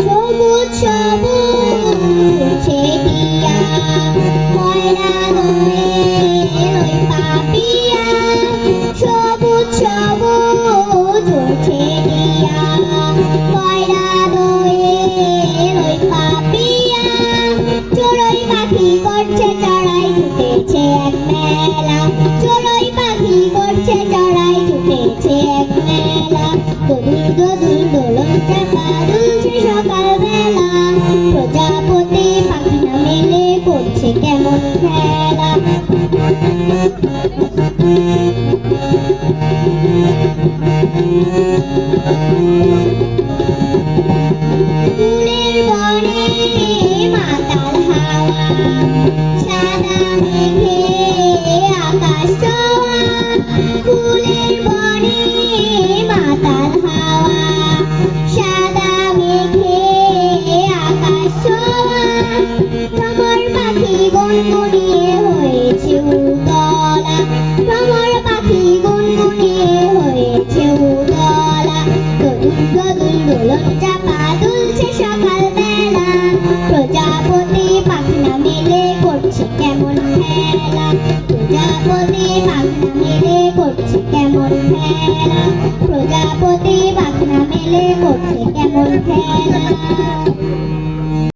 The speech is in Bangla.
সবুজ সবুজ ছেটিয়া ময়না নয়ের ওই পাপিয়া সবুজ সবুজ ছেটিয়া ময়না নয়ের ওই পাপিয়া চড়ুই পাখি করছে চড়াই ছুটেছে এক মেলা চড়ুই পাখি করছে চড়াই ছুটেছে এক মেলা দোদুল দোদুল দোলন চাপা দুলছে সকালবেলা প্রজাপতি পাখনা মেলে করছে কেমন খেলা ফুলের বনে মাতাল হাওয়া সাদা মেঘে আকাশ ছোঁয়া ফুলের বনে মাতাল হাওয়া সাদা মেঘে আকাশ ছোঁয়া ভ্রমর পাখি গুনগুনিয়ে হয়েছে উতলা ভ্রমর পাখি গুনগুনিয়ে হয়েছে উতলা দোদুল দোদুল দোলন চাপা দুলছে সকালবেলা প্রজাপতি